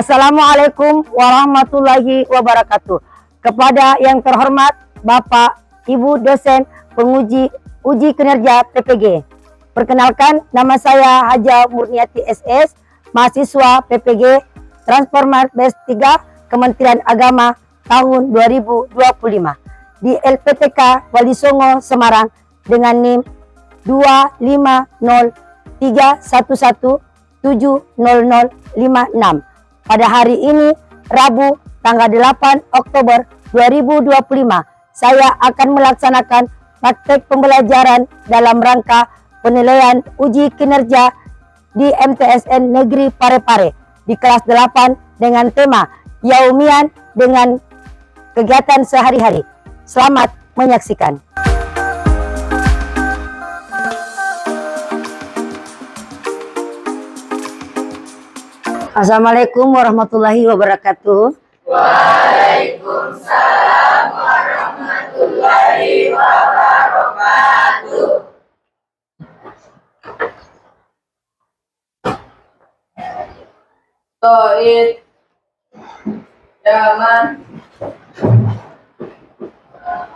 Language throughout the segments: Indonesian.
Assalamualaikum warahmatullahi wabarakatuh. Kepada yang terhormat Bapak, Ibu dosen penguji uji kinerja PPG. Perkenalkan, nama saya Haja Murniati SS, mahasiswa PPG Transformer Base 3 Kementerian Agama tahun 2025 di LPTK Wali Songo Semarang dengan NIM 25031170056. Pada hari ini, Rabu, tanggal 8 Oktober 2025, saya akan melaksanakan praktek pembelajaran dalam rangka penilaian uji kinerja di MTSN Negeri Parepare di kelas 8 dengan tema Yaumian dengan kegiatan sehari-hari. Selamat menyaksikan. Assalamualaikum warahmatullahi wabarakatuh. Waalaikumsalam warahmatullahi wabarakatuh. Toid Yaman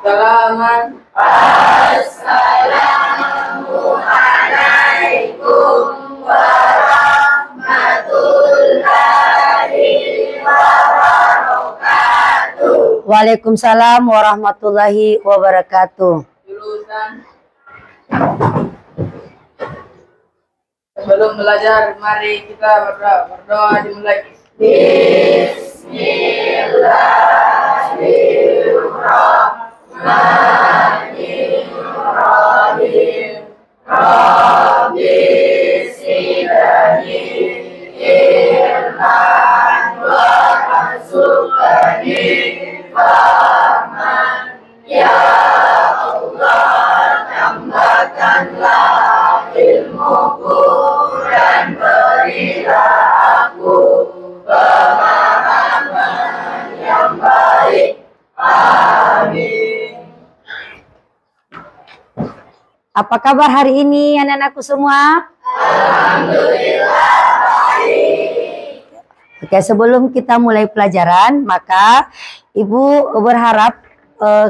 Salaman Assalamualaikum warahmatullahi wabarakatuh. Waalaikumsalam warahmatullahi wabarakatuh. Jurusan. Sebelum belajar, mari kita berdoa dimulai. Bismillahirrahmanirrahim. Rabbi zidni ilman warzuqni fahman. Ya Allah, tambahkanlah ilmuku dan berilah aku pemahaman yang baik. Amin. Apa kabar hari ini anak-anakku semua? Alhamdulillah baik. Oke, sebelum kita mulai pelajaran, maka Ibu berharap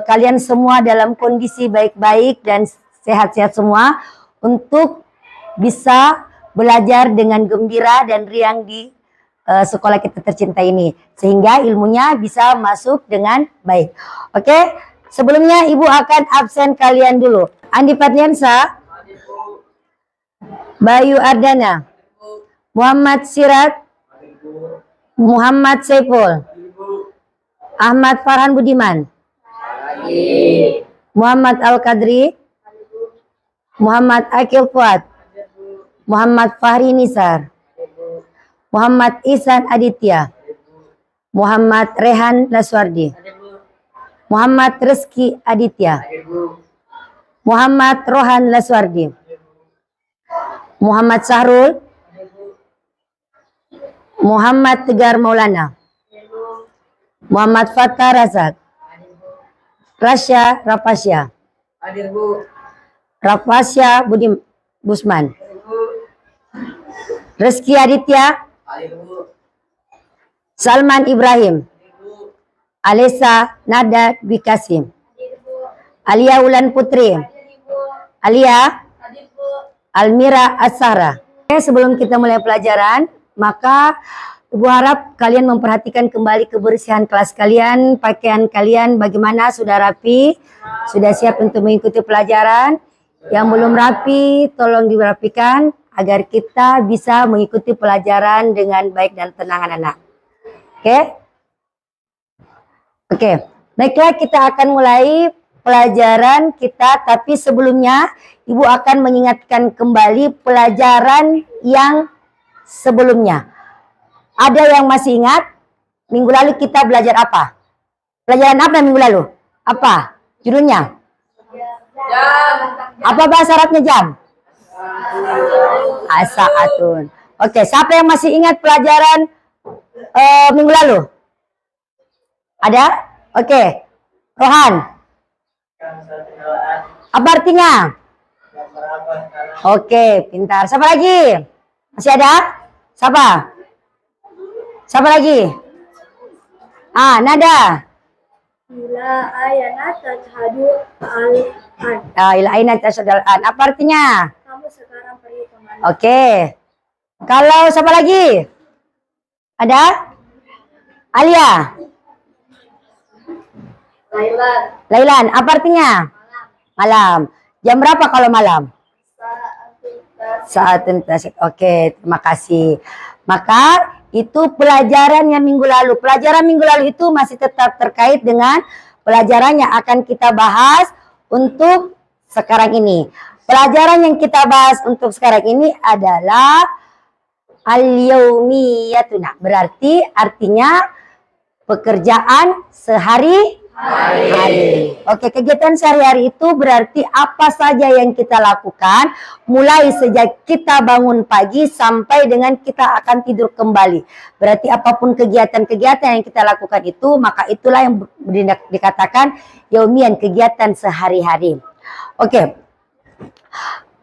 kalian semua dalam kondisi baik-baik dan sehat-sehat semua untuk bisa belajar dengan gembira dan riang di sekolah kita tercinta ini, sehingga ilmunya bisa masuk dengan baik. Oke, sebelumnya Ibu akan absen kalian dulu. Andi Fatliansa, Bayu Ardana, Muhammad Sirat, Muhammad Saiful, Ahmad Farhan Budiman, Muhammad Al-Qadri, Muhammad Akil Fuad, Muhammad Fahri Nisar, Muhammad Ihsan Aditya, Muhammad Rehan Laswardi, Muhammad Rizki Aditya, Muhammad Rohan Laswardi, Muhammad Sahrul, Muhammad Tegar Maulana, Muhammad Fattah Razak, Rasya Rapasya, Rapasya Budi Busman, Rizki Aditya, Salman Ibrahim, Alisa Nada Bikasim, Alia Ulan Putri, Alia Almira Asara. Sebelum kita mulai pelajaran, maka Ibu harap kalian memperhatikan kembali kebersihan kelas kalian, pakaian kalian bagaimana, sudah rapi, sudah siap untuk mengikuti pelajaran. Yang belum rapi, tolong dirapikan agar kita bisa mengikuti pelajaran dengan baik dan tenang anak-anak. Oke, baiklah, kita akan mulai pelajaran kita, tapi sebelumnya Ibu akan mengingatkan kembali pelajaran yang sebelumnya. Ada yang masih ingat minggu lalu kita belajar apa? Pelajaran apa minggu lalu? Apa judulnya? Jam. Apa bahasa Arabnya jam? As-saatun. Oke, siapa yang masih ingat pelajaran minggu lalu? Ada? Oke, Rohan. Apa artinya? Oke, pintar. Siapa lagi? Masih ada? Siapa? Siapa lagi? Nada. Ila ayana tajhadu al-an. Ila aina tasyadul an. Apa artinya? Kamu sekarang pergi kemana? Oke. Kalau siapa lagi? Ada? Alia. Lailan. Lailan. Apa artinya? Malam. Jam berapa kalau malam? Saat tuntas. Oke, terima kasih. Maka itu pelajaran yang minggu lalu. Pelajaran minggu lalu itu masih tetap terkait dengan pelajaran yang akan kita bahas untuk sekarang ini. Pelajaran yang kita bahas untuk sekarang ini adalah al-yaumiyatuna. Berarti artinya pekerjaan sehari-hari. Oke, kegiatan sehari-hari itu berarti apa saja yang kita lakukan mulai sejak kita bangun pagi sampai dengan kita akan tidur kembali. Berarti apapun kegiatan-kegiatan yang kita lakukan itu, maka itulah yang dikatakan yaumian, kegiatan sehari-hari. Oke.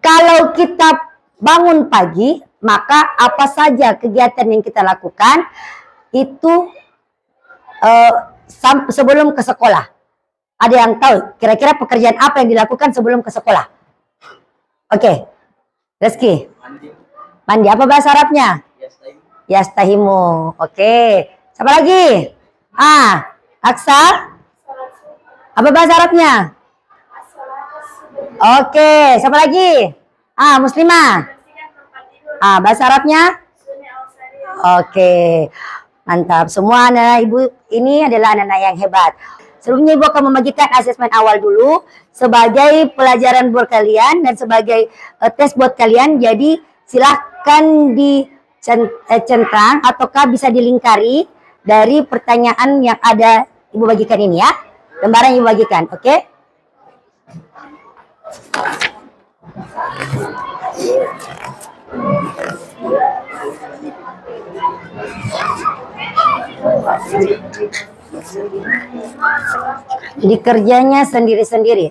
Kalau kita bangun pagi, maka apa saja kegiatan yang kita lakukan itu sebelum ke sekolah. Ada yang tahu kira-kira pekerjaan apa yang dilakukan sebelum ke sekolah? Oke. Reski. Mandi. Apa bahasa Arabnya? Yastahimu. Oke. Siapa lagi? Aksa. Apa bahasa Arabnya? Oke. Siapa lagi? Muslimah. Bahasa Arabnya? Oke. Mantap. Semua anak ibu ini adalah anak-anak yang hebat. Sebelumnya ibu akan membagikan asesmen awal dulu sebagai pelajaran buat kalian dan sebagai tes buat kalian. Jadi silahkan dicentang ataukah bisa dilingkari dari pertanyaan yang ada ibu bagikan ini ya. Lembaran yang ibu bagikan, oke? Jadi kerjanya sendiri-sendiri.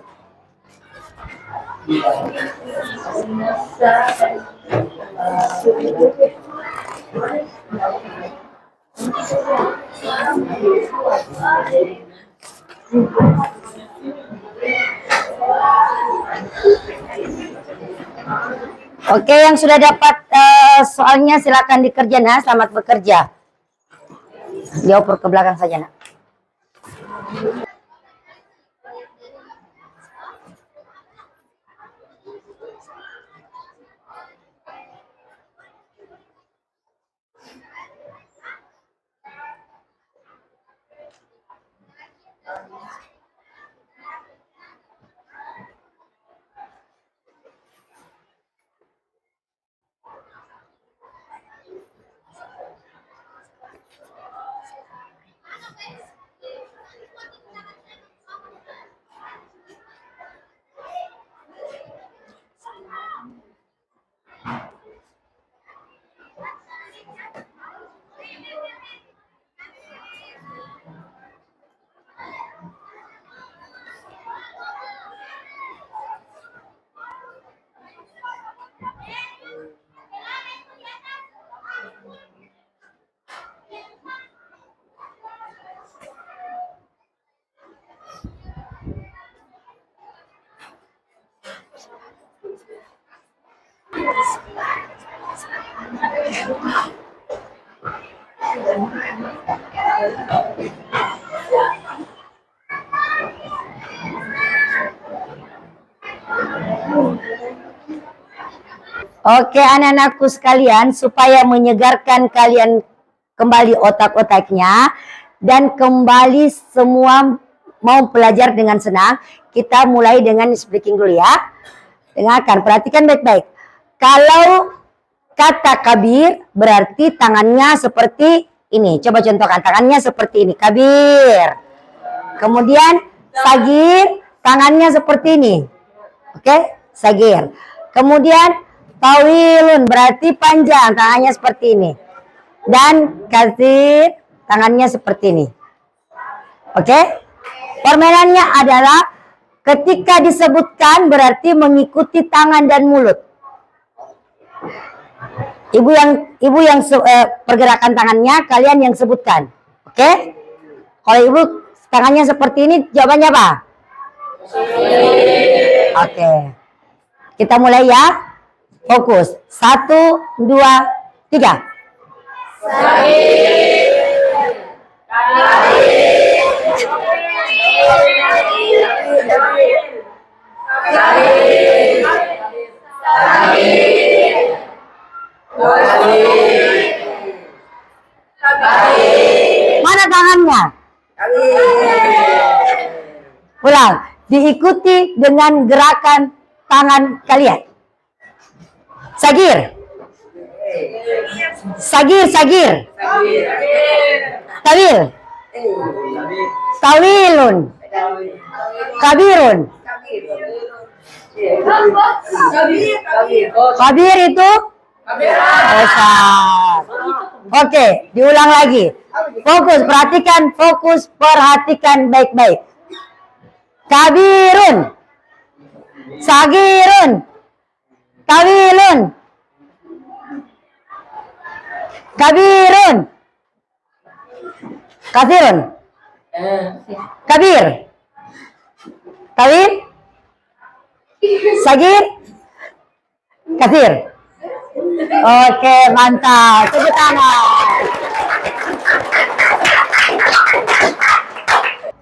Oke, yang sudah dapat soalnya silakan dikerjakan. Selamat bekerja. Dia oper ke belakang saja, nak. Oke anak-anakku sekalian, supaya menyegarkan kalian kembali otak-otaknya dan kembali semua mau belajar dengan senang, kita mulai dengan speaking dulu ya. Dengarkan, perhatikan baik-baik. Kalau kata kabir berarti tangannya seperti ini. Coba contohkan, tangannya seperti ini. Kabir. Kemudian sagir, tangannya seperti ini. Oke, sagir. Kemudian tawilun berarti panjang, tangannya seperti ini. Dan kasir, tangannya seperti ini. Oke? Permainannya adalah ketika disebutkan berarti mengikuti tangan dan mulut. Pergerakan tangannya kalian yang sebutkan. Oke? Kalau ibu tangannya seperti ini, jawabannya apa? Oke. Kita mulai ya. Fokus. 1, 2, 3. Mana tangannya? Ulang. Diikuti dengan gerakan tangan kalian. Sagir. Sagir. Tawil. Tawilun. Kabirun. Kabir itu besar. Oke, diulang lagi. Fokus, perhatikan baik-baik. Kabirun. Sagirun. Tawilun. Kabirun. Kasirun. Kabir. Tawil. Sagir. Kasir. Oke, mantap. Tepuk tangan.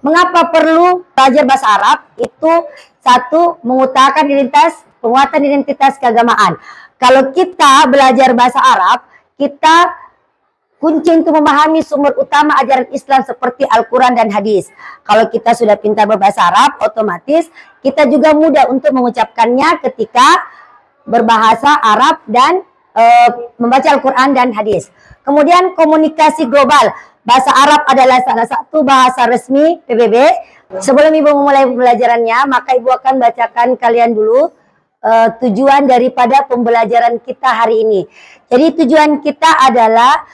Mengapa perlu belajar bahasa Arab? Itu satu, mengutarakan penguatan identitas keagamaan. Kalau kita belajar bahasa Arab, kita kunci untuk memahami sumber utama ajaran Islam seperti Al-Quran dan hadis. Kalau kita sudah pintar berbahasa Arab, otomatis kita juga mudah untuk mengucapkannya ketika berbahasa Arab dan membaca Al-Quran dan hadis. Kemudian komunikasi global. Bahasa Arab adalah salah satu bahasa resmi PBB. Sebelum ibu memulai pembelajarannya, maka ibu akan bacakan kalian dulu tujuan daripada pembelajaran kita hari ini. Jadi tujuan kita adalah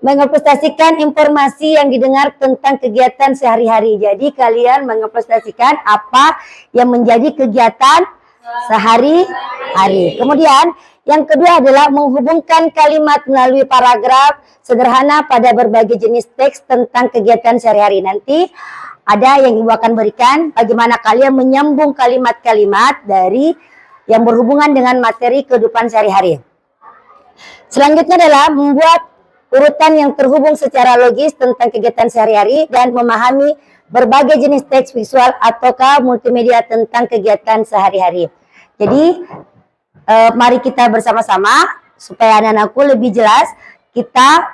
mengepresentasikan informasi yang didengar tentang kegiatan sehari-hari. Jadi kalian mengepresentasikan apa yang menjadi kegiatan sehari-hari. Kemudian yang kedua adalah menghubungkan kalimat melalui paragraf sederhana pada berbagai jenis teks tentang kegiatan sehari-hari. Nanti ada yang ibu akan berikan bagaimana kalian menyambung kalimat-kalimat dari yang berhubungan dengan materi kehidupan sehari-hari. Selanjutnya adalah membuat urutan yang terhubung secara logis tentang kegiatan sehari-hari dan memahami berbagai jenis teks visual ataukah multimedia tentang kegiatan sehari-hari. Jadi mari kita bersama-sama supaya anak-anakku lebih jelas, kita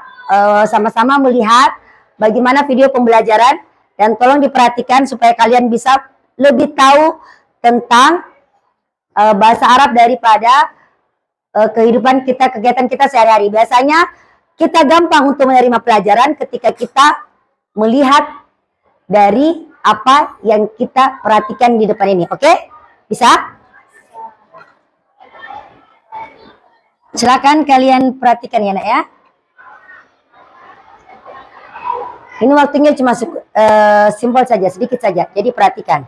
sama-sama melihat bagaimana video pembelajaran dan tolong diperhatikan supaya kalian bisa lebih tahu tentang bahasa Arab daripada kehidupan kita, kegiatan kita sehari-hari. Biasanya kita gampang untuk menerima pelajaran ketika kita melihat dari apa yang kita perhatikan di depan ini. Oke? Bisa? Silakan kalian perhatikan ya, Nak ya. Ini waktunya cuma simpel saja, sedikit saja. Jadi perhatikan.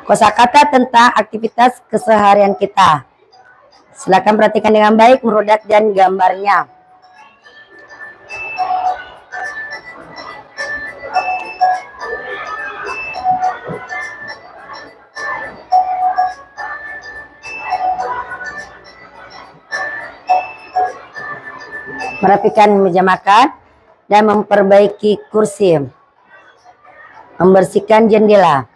Kosakata tentang aktivitas keseharian kita. Silakan perhatikan dengan baik merodat dan gambarnya. Merapikan meja makan dan memperbaiki kursi. Membersihkan jendela.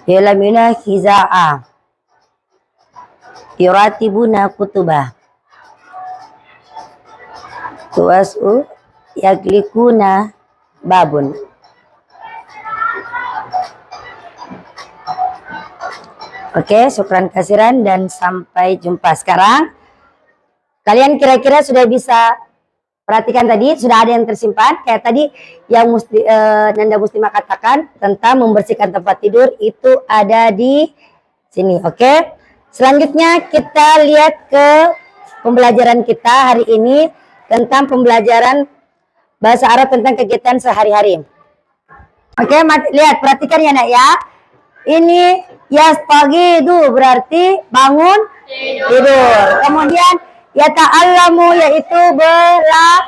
Yalamina hiza'a. Yuratibuna kutubah. Tuas'u yaglikuna babun. Oke, syukran kasiran dan sampai jumpa. Sekarang kalian kira-kira sudah bisa perhatikan tadi, sudah ada yang tersimpan. Kayak tadi yang Nanda Muslimah katakan tentang membersihkan tempat tidur, itu ada di sini. Oke. Selanjutnya kita lihat ke pembelajaran kita hari ini tentang pembelajaran bahasa Arab tentang kegiatan sehari-hari. Oke, lihat, perhatikan ya Nak ya. Ini Yastagidu berarti bangun tidur. Kemudian yata'allamu yaitu belajar.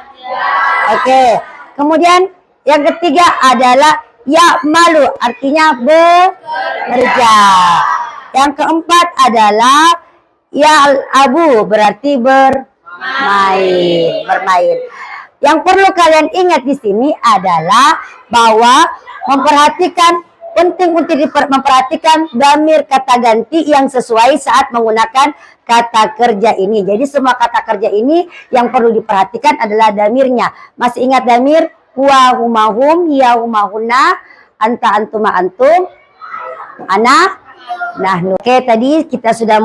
Oke. Kemudian yang ketiga adalah ya'malu artinya bekerja. Yang keempat adalah ya'labu berarti bermain. Yang perlu kalian ingat di sini adalah bahwa penting untuk memperhatikan dhamir kata ganti yang sesuai saat menggunakan kata kerja ini. Jadi semua kata kerja ini yang perlu diperhatikan adalah dhamirnya. Masih ingat dhamir? Huwa humahum, hiya humahuna, anta antuma antum, ana nahnu. Oke, tadi kita sudah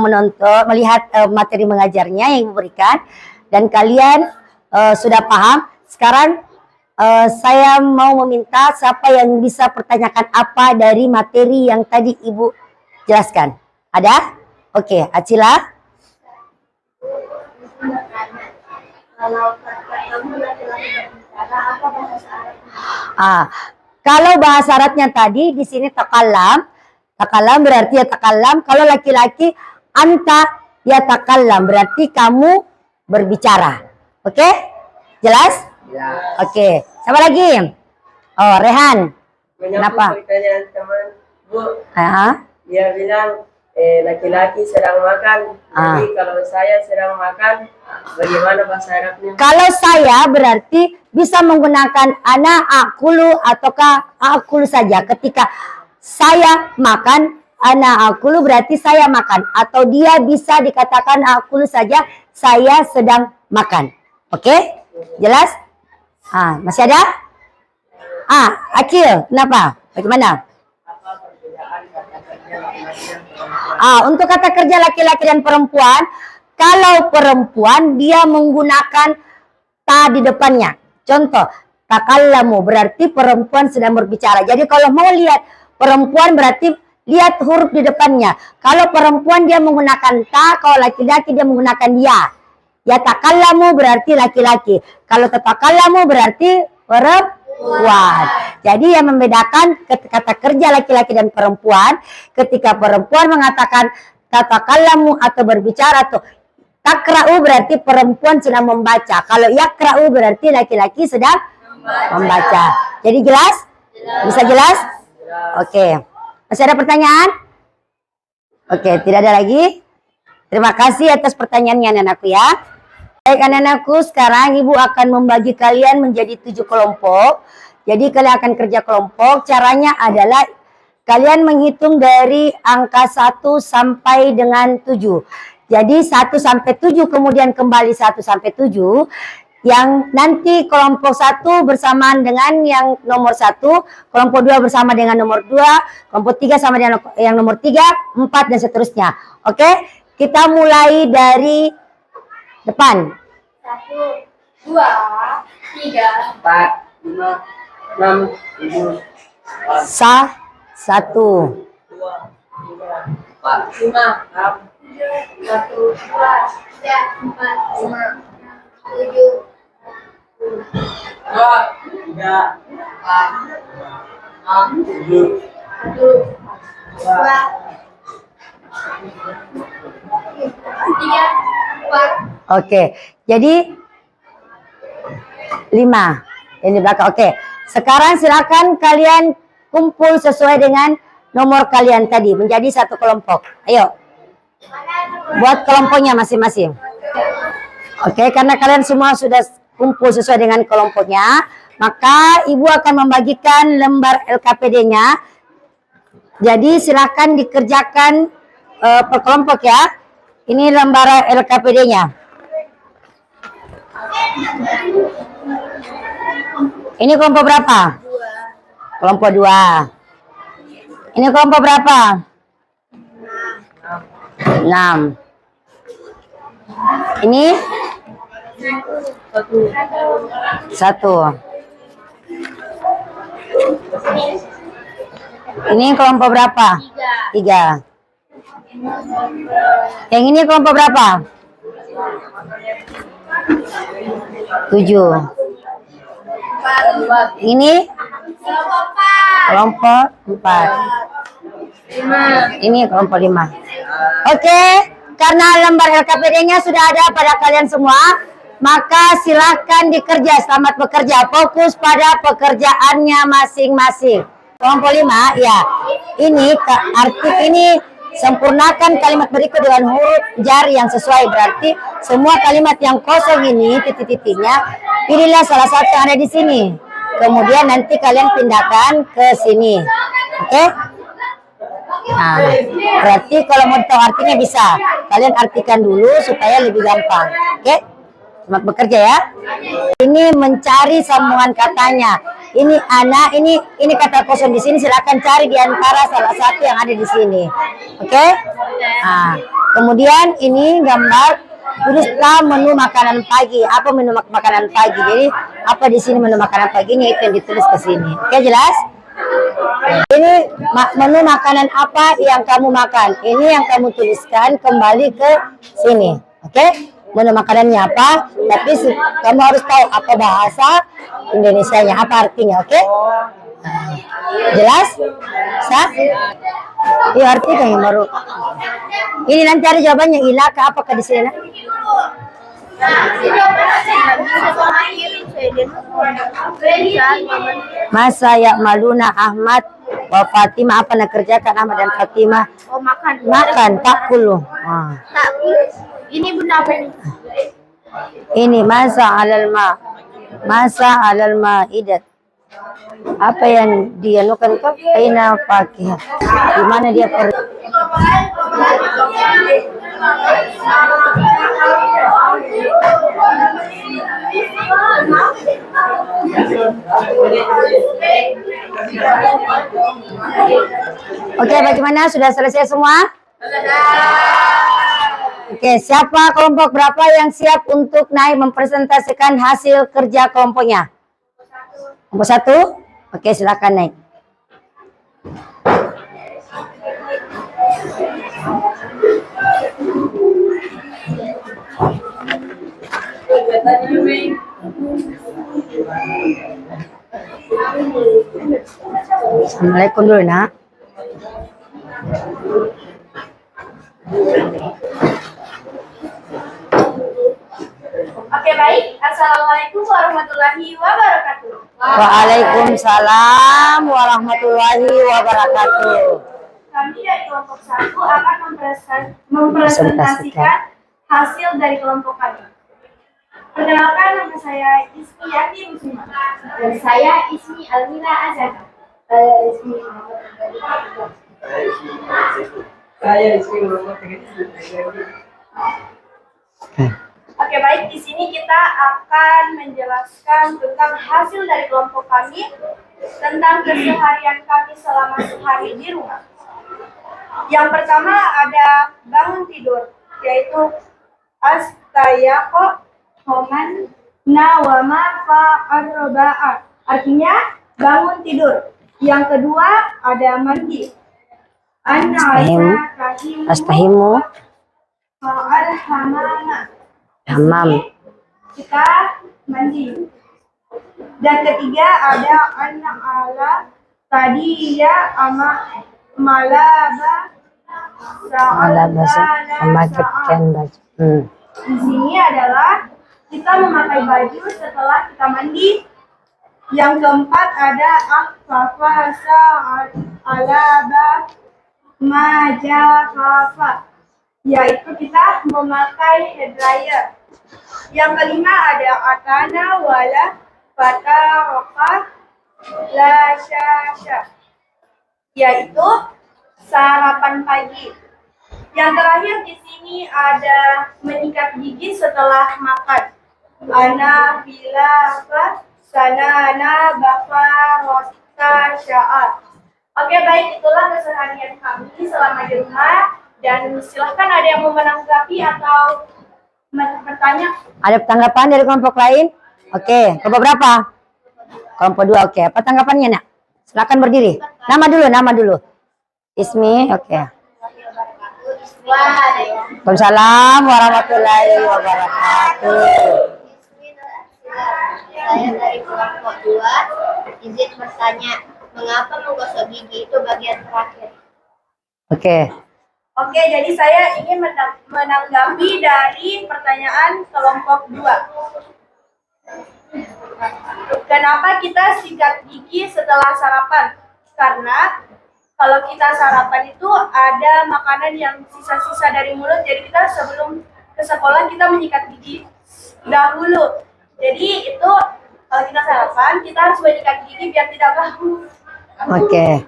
melihat materi mengajarnya yang diberikan dan kalian sudah paham. Sekarang saya mau meminta siapa yang bisa pertanyakan apa dari materi yang tadi Ibu jelaskan. Ada? Oke, Acila. Kalau kamu laki-laki berbicara, apa bahasa Arabnya? Kalau bahasa Arabnya tadi di sini takalam. Takalam berarti ya takalam. Kalau laki-laki anta ya takalam berarti kamu berbicara. Oke? Jelas? Ya. Oke. Siapa lagi? Oh, Rehan. Kenapa? Pertanyaan teman, Bu. Dia bilang laki-laki sedang makan. Jadi kalau saya sedang makan, bagaimana bahasa Arabnya? Kalau saya berarti bisa menggunakan ana akulu ataukah akulu saja. Ketika saya makan, ana akulu berarti saya makan. Atau dia bisa dikatakan akulu saja, saya sedang makan. Oke? Jelas? Masih ada? Akil, kenapa? Bagaimana? Untuk kata kerja laki-laki dan perempuan, kalau perempuan dia menggunakan ta di depannya. Contoh, takallamu berarti perempuan sedang berbicara. Jadi kalau mau lihat perempuan berarti lihat huruf di depannya. Kalau perempuan dia menggunakan ta, kalau laki-laki dia menggunakan ya. Ya takallamu berarti laki-laki. Kalau tatakallamu berarti perempuan. Jadi yang membedakan kata kerja laki-laki dan perempuan, ketika perempuan mengatakan tatakallamu atau berbicara tuh takra'u berarti perempuan sedang membaca. Kalau yakra'u berarti laki-laki sedang membaca. Jadi jelas? Bisa jelas? Oke. Masih ada pertanyaan? Oke, tidak ada lagi. Terima kasih atas pertanyaannya anak-anakku ya. Baik anak-anakku, sekarang Ibu akan membagi kalian menjadi 7 kelompok. Jadi kalian akan kerja kelompok. Caranya adalah kalian menghitung dari angka 1 sampai dengan 7. Jadi 1 sampai 7 kemudian kembali 1 sampai 7. Yang nanti kelompok 1 bersamaan dengan yang nomor 1, kelompok 2 bersama dengan nomor 2, kelompok 3 sama dengan yang nomor 3, 4 dan seterusnya. Oke, kita mulai dari depan. 1, 2, 3, 4, 5, 6, 7, 1. 2, 3, 4, 5, 6, 1, 2, 3, 4, 5, 7, 2, 3, 4, 6, 7, 1, 2, 3, 4. Oke, jadi 5 yang di belakang. Oke, sekarang silakan kalian kumpul sesuai dengan nomor kalian tadi menjadi 1 kelompok. Ayo, buat kelompoknya masing-masing. Oke, karena kalian semua sudah kumpul sesuai dengan kelompoknya, maka Ibu akan membagikan lembar LKPD-nya. Jadi silakan dikerjakan per kelompok ya. Ini lembar LKPD-nya. Ini kelompok berapa? 2. Kelompok 2. Ini kelompok berapa? 6. Ini 1. Ini kelompok berapa? 3. Yang ini kelompok berapa? 7. Ini kelompok 4. Ini kelompok 5. Oke, karena lembar LKPD-nya sudah ada pada kalian semua, maka silahkan dikerja. Selamat bekerja. Fokus pada pekerjaannya masing-masing. Kelompok 5, ya. Ini arti ini sempurnakan kalimat berikut dengan huruf jari yang sesuai. Berarti semua kalimat yang kosong ini titik-titiknya, pilihlah salah satu yang ada di sini. Kemudian nanti kalian pindahkan ke sini. Oke? Nah, berarti kalau mau tahu artinya bisa. Kalian artikan dulu supaya lebih gampang. Oke? Selamat bekerja ya. Ini mencari sambungan katanya. Ini anak, ini kata kosong di sini. Silakan cari di antara salah satu yang ada di sini. Oke? Nah, kemudian ini gambar. Tulislah menu makanan pagi. Apa menu makanan pagi? Jadi apa di sini menu makanan paginya itu yang ditulis ke sini. Oke, jelas? Ini menu makanan apa yang kamu makan? Ini yang kamu tuliskan kembali ke sini. Oke? Menu makanannya apa? Tapi kamu harus tahu apa bahasa Indonesianya, apa artinya. Oke? Jelas? Sah? Iya, arti kan yang baru. Ini nanti ada jawabannya. Ilaka apakah di sini? Masa ya Maluna Ahmad wa Fatimah, apa nak kerjakan Ahmad dan Fatimah? Oh, makan. Makan takulu. Takul. Ini bunda apa ini? Ini masa alal maidat. Apa yang dia lakukan tuh? Aina fakih. Di mana dia pergi? Oke, bagaimana? Sudah selesai semua? Oke, siapa kelompok berapa yang siap untuk naik mempresentasikan hasil kerja kelompoknya? Kelompok 1? Oke, silakan naik. Assalamualaikum dulu, nak. Oke, baik. Assalamualaikum warahmatullahi wabarakatuh. Waalaikumsalam warahmatullahi wabarakatuh. Kami dari kelompok 1 akan mempresentasikan hasil dari kelompok kami. Perkenalkan, nama saya Ismi Yati Muslimah. Dan saya Ismi Almira Azhar. Saya Ismi Muhammad. Oke, baik. Di sini kita akan menjelaskan tentang hasil dari kelompok kami, tentang keseharian kami selama sehari di rumah. Yang pertama ada bangun tidur, yaitu astayaqo homan nawama fa'arroba'a. Artinya bangun tidur. Yang kedua ada mandi. Astahimu. Fa'alhamama. Hamam. Kita mandi. Dan ketiga ada anak ala tadi ya ama malaba Memakaikan baju. Di sini adalah kita memakai baju setelah kita mandi. Yang keempat ada akhfafa sa'at alaba majafafa, yaitu kita memakai hair dryer. Yang kelima ada atana wala fatarokat la syasha, yaitu sarapan pagi. Yang terakhir di sini ada menyikat gigi setelah makan. Ana bila sanana bafarota syaat. Oke, baik, itulah keseharian kami selama di rumah. Dan silahkan ada yang mau menanggapi atau bertanya. Ada tanggapan dari kelompok lain? Oke, kelompok berapa? Kelompok 2, oke. Apa tanggapannya, nak? Silakan berdiri. Nama dulu. Ismi, oke. Waalaikumsalam warahmatullahi wabarakatuh. Saya dari kelompok 2, izin bertanya, mengapa menggosok gigi itu bagian terakhir? Oke. Oke, jadi saya ingin menanggapi dari pertanyaan kelompok 2. Kenapa kita sikat gigi setelah sarapan? Karena kalau kita sarapan itu ada makanan yang sisa-sisa dari mulut, jadi kita sebelum ke sekolah kita menyikat gigi dahulu. Jadi itu kalau kita sarapan kita harus menyikat gigi biar tidak bau. Oke.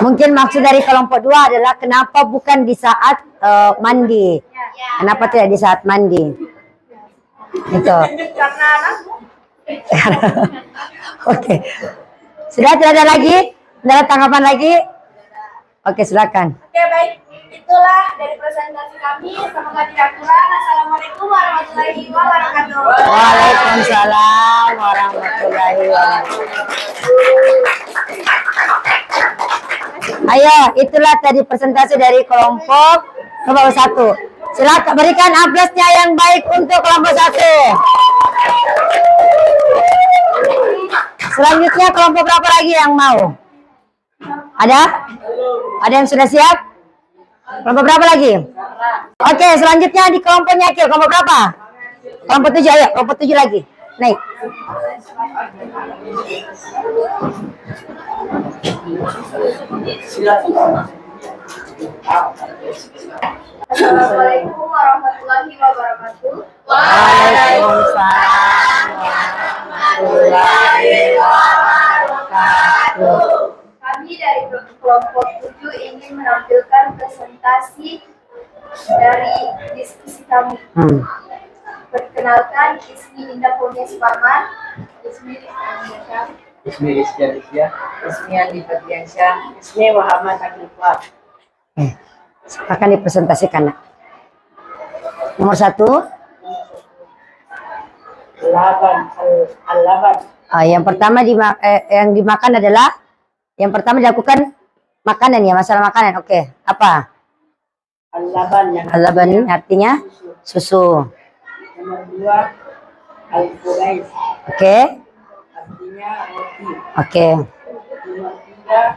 Mungkin maksud dari kelompok 2 adalah kenapa bukan di saat mandi? Kenapa tidak di saat mandi? Itu. Karena anakku. Oke. Sudah tidak ada lagi? Tidak ada tanggapan lagi? Oke, silakan. Oke, baik. Itulah dari presentasi kami. Semoga tidak kurang. Assalamualaikum warahmatullahi wabarakatuh. Waalaikumsalam warahmatullahi wabarakatuh. Ayo, itulah tadi presentasi dari kelompok 1. Silakan berikan aplausnya yang baik untuk kelompok 1. Selanjutnya kelompok berapa lagi yang mau? Ada? Ada yang sudah siap? Kelompok berapa lagi? Oke, selanjutnya di kelompoknya Akil. Kelompok berapa? Kelompok 7, ayo. Kelompok 7 lagi. Naik. Assalamualaikum warahmatullahi wabarakatuh. Waalaikumsalam warahmatullahi wabarakatuh. Kami dari kelompok 7 ingin menampilkan presentasi dari diskusi kami. Perkenalkan, Ismi Indah Kurnia Suparman. Ismi Rizky Andi Fatriansyah, Ismi Muhammad Akifah. Silakan dipresentasikan, Nak. Nomor 1. Al-laban. Yang pertama yang dimakan adalah yang pertama dilakukan makanan ya, masalah makanan. Oke, apa? Al-laban yang Al-laban ini artinya susu. nomor 2 al-qulais Oke. artinya roti. Oke. Nomor 3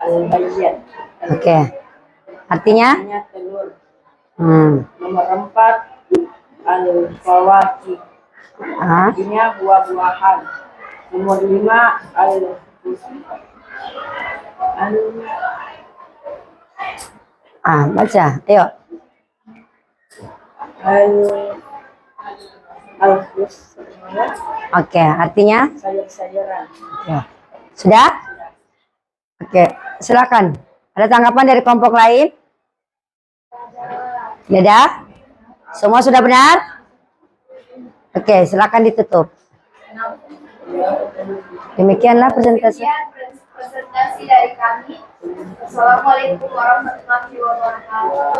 al-bayyat Oke. Artinya? artinya telur. Hmm. Nomor 4 al-fawakih Ah. artinya buah-buahan. Nomor 5 Baca. Ayo. Oke, artinya? sayur-sayuran. Ya. Sudah? Oke, silakan. Ada tanggapan dari kelompok lain? Tidak ada? Semua sudah benar? Oke, silakan ditutup. Demikianlah presentasi. Presentasi dari kami. Assalamualaikum warahmatullahi wabarakatuh.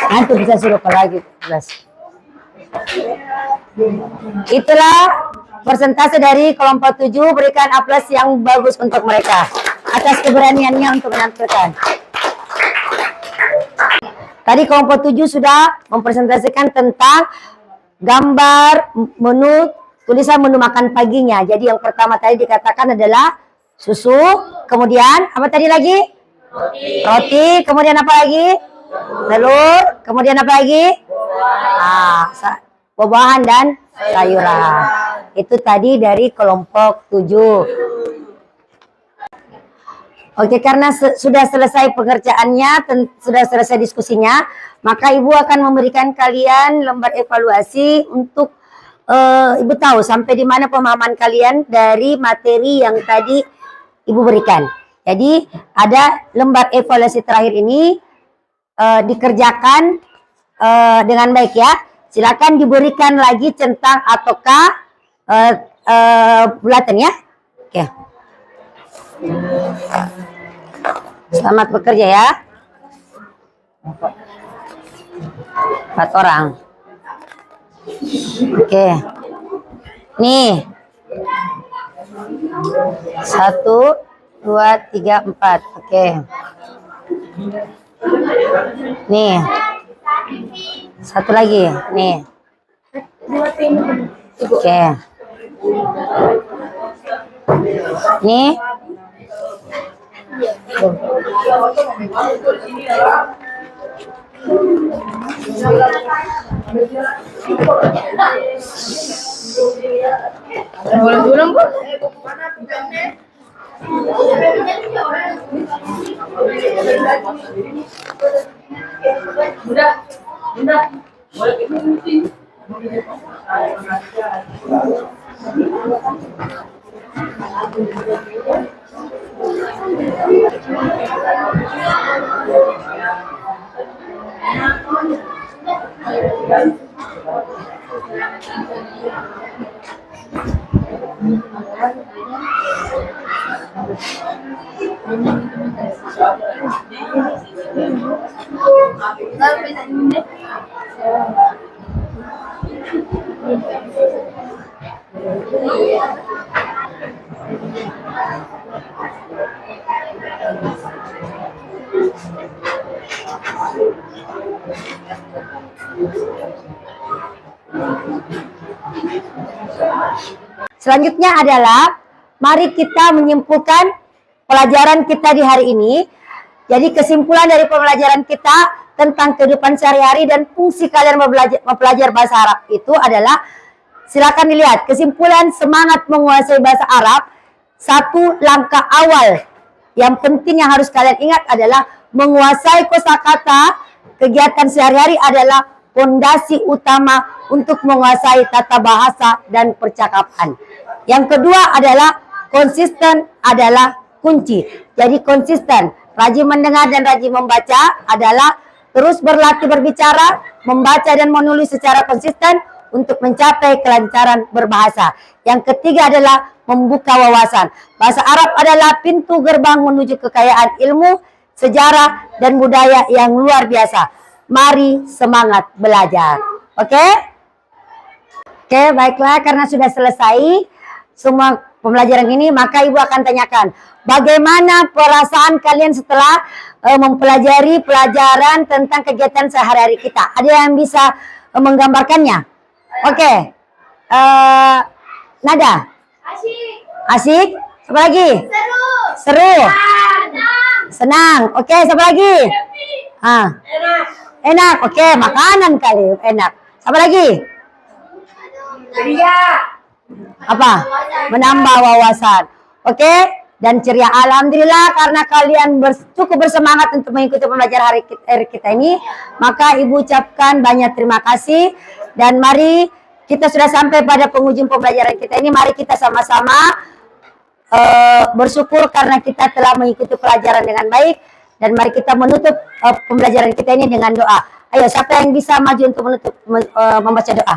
Nanti bisa suruh ke lagi. Jelas. Itulah persentase dari kelompok 7. Berikan aplaus yang bagus untuk mereka atas keberaniannya untuk menampilkan. Tadi kelompok 7 sudah mempresentasikan tentang gambar menu, tulisan menu makan paginya. Jadi yang pertama tadi dikatakan adalah susu, kemudian apa tadi lagi? Roti, kemudian apa lagi? Telur, kemudian apa lagi? Buah-buahan dan sayuran. Itu tadi dari kelompok 7. Oke, karena sudah selesai pengerjaannya, sudah selesai diskusinya, maka Ibu akan memberikan kalian lembar evaluasi untuk Ibu tahu sampai di mana pemahaman kalian dari materi yang tadi Ibu berikan. Jadi ada lembar evaluasi terakhir ini dikerjakan dengan baik ya. Silakan diberikan lagi centang ataukah bulatan ya. Oke. Selamat bekerja ya. 4 orang. Oke. Nih. 1, 2, 3, 4. Oke. Nih. 1 lagi. Nih. Oke. Nih. Boleh pulang kok. Udah. Boleh kita. Selanjutnya adalah mari kita menyimpulkan pelajaran kita di hari ini. Jadi kesimpulan dari pembelajaran kita tentang kehidupan sehari-hari dan fungsi kalian mempelajari bahasa Arab itu adalah, silakan dilihat kesimpulan semangat menguasai bahasa Arab. Satu langkah awal yang penting yang harus kalian ingat adalah menguasai kosakata. Kegiatan sehari-hari adalah fondasi utama untuk menguasai tata bahasa dan percakapan. Yang kedua adalah konsisten adalah kunci. Jadi konsisten, rajin mendengar dan rajin membaca adalah terus berlatih berbicara, membaca dan menulis secara konsisten untuk mencapai kelancaran berbahasa. Yang ketiga adalah membuka wawasan. Bahasa Arab adalah pintu gerbang menuju kekayaan ilmu, sejarah, dan budaya yang luar biasa. Mari semangat belajar. Oke? Oke, baiklah, karena sudah selesai semua pembelajaran ini, maka Ibu akan tanyakan, bagaimana perasaan kalian setelah mempelajari pelajaran tentang kegiatan sehari-hari kita? Ada yang bisa menggambarkannya? Oke. Nada? Asik? Siapa lagi? Seru. Senang. Oke, siapa lagi? Enak. Oke, makanan kali enak. Siapa lagi? Apa? Menambah wawasan. Oke, dan ceria. Alhamdulillah karena kalian cukup bersemangat untuk mengikuti pembelajaran hari kita ini, maka Ibu ucapkan banyak terima kasih. Dan mari, kita sudah sampai pada penghujung pembelajaran kita ini. Mari kita sama-sama bersyukur karena kita telah mengikuti pelajaran dengan baik. Dan mari kita menutup pembelajaran kita ini dengan doa. Ayo, siapa yang bisa maju untuk menutup membaca doa?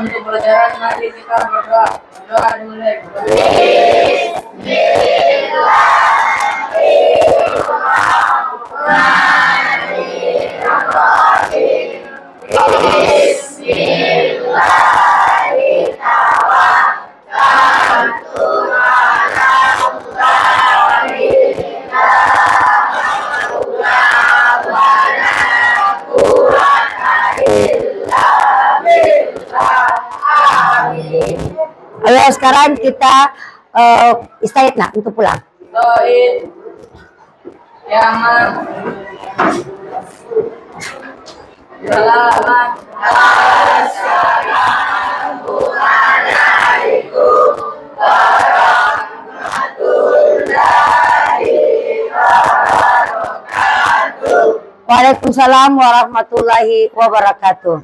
Untuk pelajaran mari kita berdoa. Doa dimulai. Ayo sekarang kita istaidna untuk pulang. Doain Yaman Selamat Assalamualaikum warahmatullahi wabarakatuh. Waalaikumsalam warahmatullahi wabarakatuh.